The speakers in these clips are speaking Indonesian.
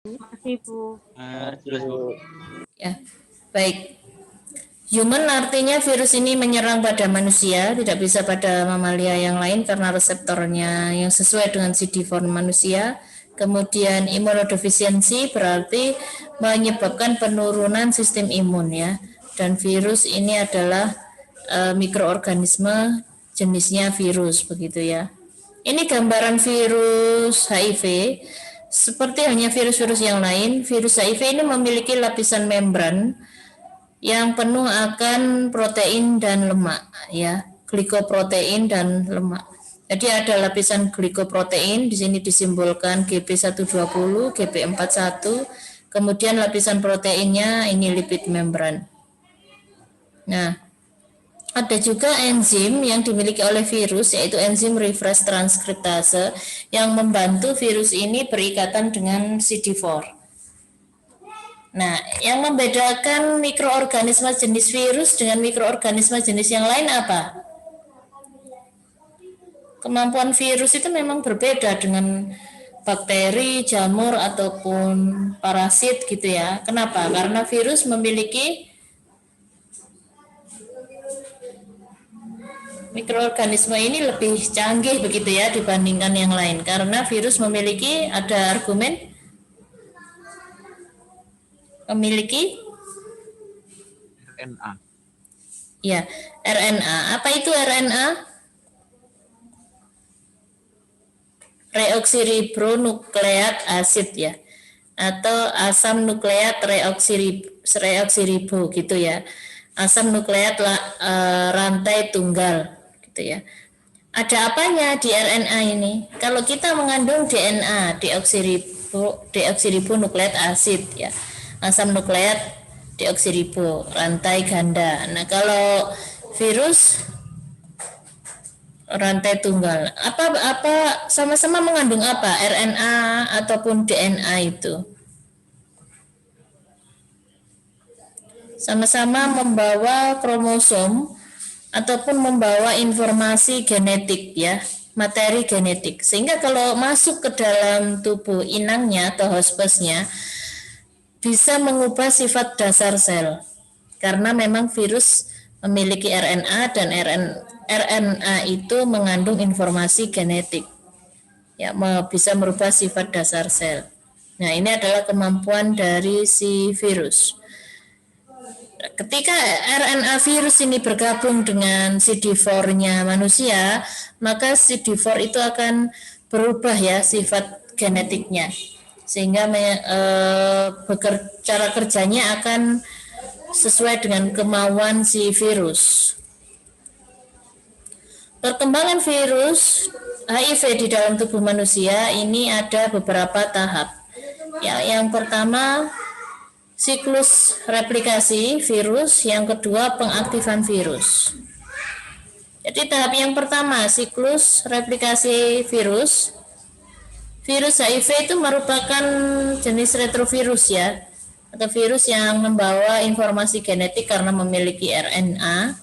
Masih, Bu. Jelas, Bu. Ya, baik. Human artinya virus ini menyerang pada manusia, tidak bisa pada mamalia yang lain karena reseptornya yang sesuai dengan CD4 manusia. Kemudian imunodefisiensi berarti menyebabkan penurunan sistem imun ya. Dan virus ini adalah mikroorganisme jenisnya virus begitu ya. Ini gambaran virus HIV. Seperti hanya virus-virus yang lain, virus HIV ini memiliki lapisan membran yang penuh akan protein dan lemak ya, glikoprotein dan lemak. Jadi ada lapisan glikoprotein, di sini disimbolkan Gp120, Gp41, kemudian lapisan proteinnya ini lipid membran. Nah, ada juga enzim yang dimiliki oleh virus, yaitu enzim reverse transkriptase yang membantu virus ini berikatan dengan CD4. Nah, yang membedakan mikroorganisme jenis virus dengan mikroorganisme jenis yang lain apa? Kemampuan virus itu memang berbeda dengan bakteri, jamur, ataupun parasit gitu ya. Kenapa? Karena virus memiliki mikroorganisme ini lebih canggih begitu ya dibandingkan yang lain, karena virus memiliki, ada argumen, memiliki RNA. Ya, RNA. Apa itu RNA? Reoksiribonukleat acid ya, atau asam nukleat reoksiribo gitu ya. Asam nukleat rantai tunggal gitu ya. Ada apanya di RNA ini? Kalau kita mengandung DNA, deoksiribonukleat acid ya, asam nukleat deoksiribo, rantai ganda. Nah, kalau virus rantai tunggal. Apa sama-sama mengandung apa? RNA ataupun DNA itu? Sama-sama membawa kromosom ataupun membawa informasi genetik ya, materi genetik. Sehingga kalau masuk ke dalam tubuh inangnya atau hospesnya bisa mengubah sifat dasar sel. Karena memang virus memiliki RNA dan RNA itu mengandung informasi genetik. Ya, bisa merubah sifat dasar sel. Nah, ini adalah kemampuan dari si virus. Ketika RNA virus ini bergabung dengan CD4-nya manusia, maka CD4 itu akan berubah ya sifat genetiknya, sehingga cara kerjanya akan sesuai dengan kemauan si virus. Perkembangan virus HIV di dalam tubuh manusia ini ada beberapa tahap. Ya, yang pertama siklus replikasi virus, yang kedua pengaktifan virus. Jadi tahap yang pertama siklus replikasi virus. Virus HIV itu merupakan jenis retrovirus ya, atau virus yang membawa informasi genetik karena memiliki RNA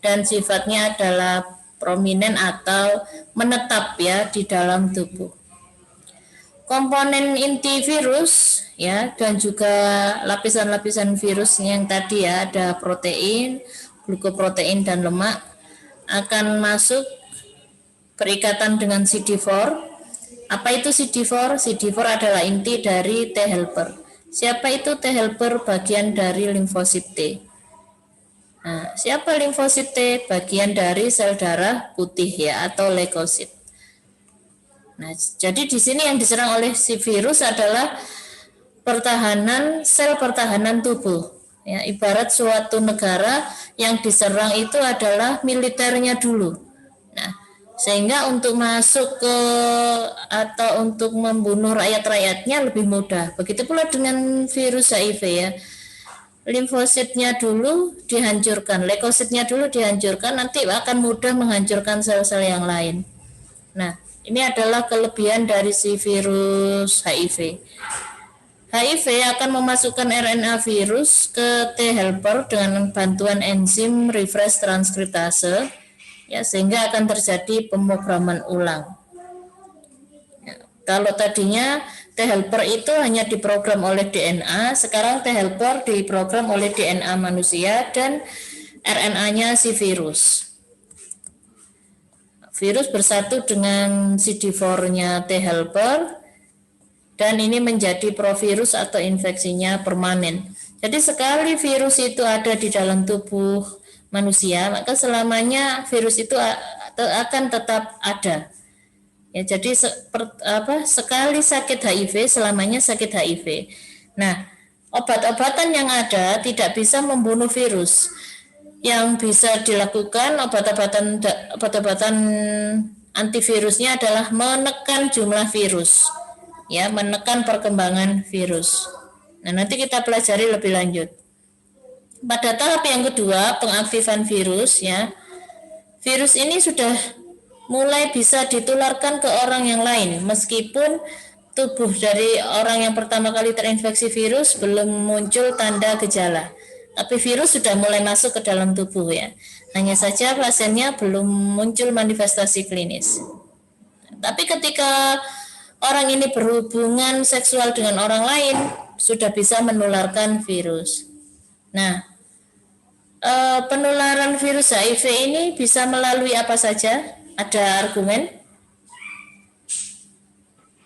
dan sifatnya adalah prominent atau menetap ya di dalam tubuh. Komponen inti virus ya, dan juga lapisan-lapisan virus yang tadi ya, ada protein, glukoprotein dan lemak akan masuk berikatan dengan CD4. Apa itu CD4? CD4 adalah inti dari T helper. Siapa itu T helper? Bagian dari limfosit T. Nah, siapa limfosit T? Bagian dari sel darah putih ya, atau leukosit. Nah, jadi di sini yang diserang oleh si virus adalah sel pertahanan tubuh. Ya, ibarat suatu negara yang diserang itu adalah militernya dulu. Nah, sehingga untuk masuk ke atau untuk membunuh rakyat-rakyatnya lebih mudah. Begitu pula dengan virus HIV ya. Limfositnya dulu dihancurkan, leukositnya dulu dihancurkan, nanti akan mudah menghancurkan sel-sel yang lain. Nah, ini adalah kelebihan dari si virus HIV. HIV akan memasukkan RNA virus ke T helper dengan bantuan enzim reverse transkriptase, ya, sehingga akan terjadi pemrograman ulang. Ya, kalau tadinya T T helper itu hanya diprogram oleh DNA, sekarang T helper diprogram oleh DNA manusia dan RNA-nya si virus. Virus bersatu dengan CD4-nya T helper dan ini menjadi provirus atau infeksinya permanen. Jadi sekali virus itu ada di dalam tubuh manusia, maka selamanya virus itu akan tetap ada. Ya, jadi sekali sakit HIV, selamanya sakit HIV. Nah, obat-obatan yang ada tidak bisa membunuh virus. Yang bisa dilakukan obat-obatan antivirusnya adalah menekan jumlah virus. Ya, menekan perkembangan virus. Nah, nanti kita pelajari lebih lanjut. Pada tahap yang kedua, pengaktifan virus, ya. Virus ini sudah mulai bisa ditularkan ke orang yang lain, meskipun tubuh dari orang yang pertama kali terinfeksi virus belum muncul tanda gejala. Tapi virus sudah mulai masuk ke dalam tubuh, ya. Hanya saja pasiennya belum muncul manifestasi klinis. Tapi ketika orang ini berhubungan seksual dengan orang lain, sudah bisa menularkan virus. Nah, penularan virus HIV ini bisa melalui apa saja? Ada argumen?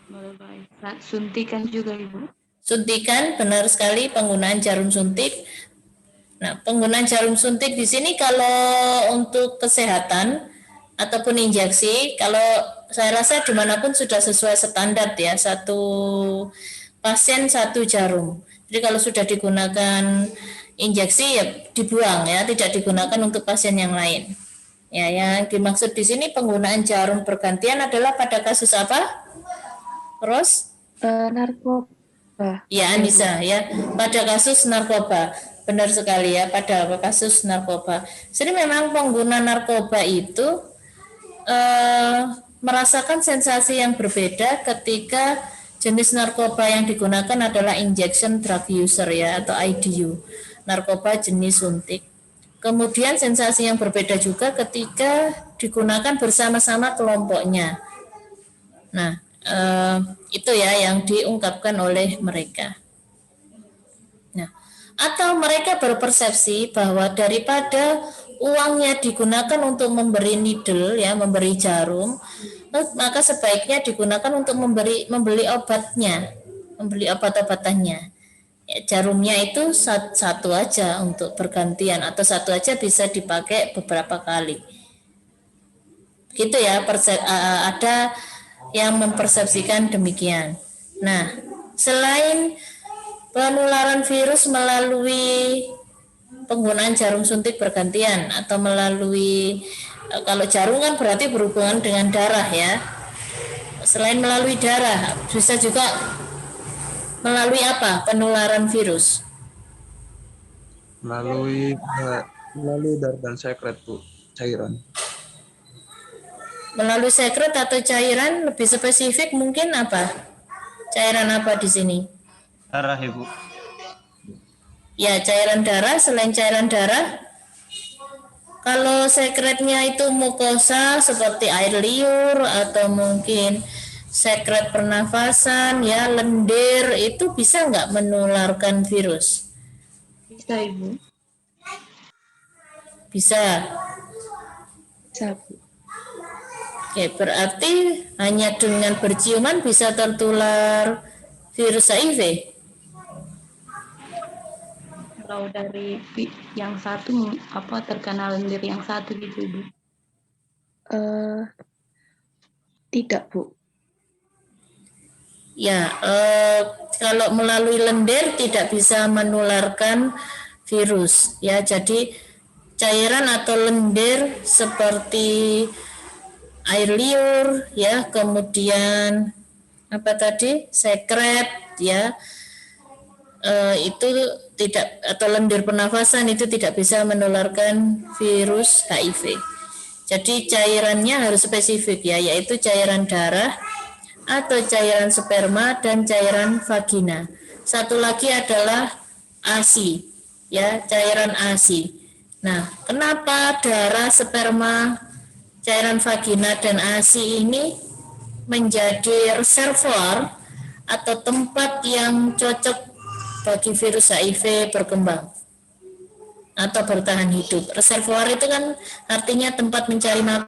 Melalui suntikan juga, Ibu. Suntikan, benar sekali, penggunaan jarum suntik. Nah, penggunaan jarum suntik di sini kalau untuk kesehatan ataupun injeksi, kalau saya rasa dimanapun sudah sesuai standar ya, satu pasien satu jarum. Jadi kalau sudah digunakan injeksi ya dibuang ya, tidak digunakan untuk pasien yang lain. Ya, yang dimaksud di sini penggunaan jarum bergantian adalah pada kasus apa? Ros? Narkoba. Ya, Anissa ya, pada kasus narkoba. Benar sekali ya, pada kasus narkoba. Jadi memang pengguna narkoba itu merasakan sensasi yang berbeda ketika jenis narkoba yang digunakan adalah injection drug user ya, atau IDU, narkoba jenis suntik. Kemudian sensasi yang berbeda juga ketika digunakan bersama-sama kelompoknya. Nah, itu ya yang diungkapkan oleh mereka. Nah, atau mereka berpersepsi bahwa daripada uangnya digunakan untuk memberi needle ya, memberi jarum, maka sebaiknya digunakan untuk membeli obatnya, membeli obat-obatannya. Ya, jarumnya itu satu aja untuk bergantian atau satu aja bisa dipakai beberapa kali. Gitu ya, ada yang mempersepsikan demikian. Nah, selain penularan virus melalui penggunaan jarum suntik bergantian atau melalui, kalau jarum kan berarti berhubungan dengan darah ya. Selain melalui darah, bisa juga melalui apa penularan virus? Melalui darah dan sekret, Bu, cairan. Melalui sekret atau cairan, lebih spesifik mungkin apa? Cairan apa di sini? Darah, Ibu. Ya, cairan darah. Selain cairan darah, kalau sekretnya itu mukosa seperti air liur atau mungkin sekret pernafasan, ya lendir, itu bisa nggak menularkan virus? Bisa, Ibu. Bisa. Bisa, Bu. Oke, berarti hanya dengan berciuman bisa tertular virus HIV? Kalau dari yang satu terkena lendir yang satu gitu, Ibu? Tidak, Bu. Ya, kalau melalui lendir tidak bisa menularkan virus. Ya, jadi cairan atau lendir seperti air liur, ya, kemudian apa tadi, sekret, ya, itu tidak, atau lendir pernafasan itu tidak bisa menularkan virus HIV. Jadi cairannya harus spesifik ya, yaitu cairan darah atau cairan sperma dan cairan vagina. Satu lagi adalah ASI, ya, cairan ASI. Nah, kenapa darah, sperma, cairan vagina dan ASI ini menjadi reservoir atau tempat yang cocok bagi virus HIV berkembang atau bertahan hidup. Reservoir itu kan artinya tempat mencari makan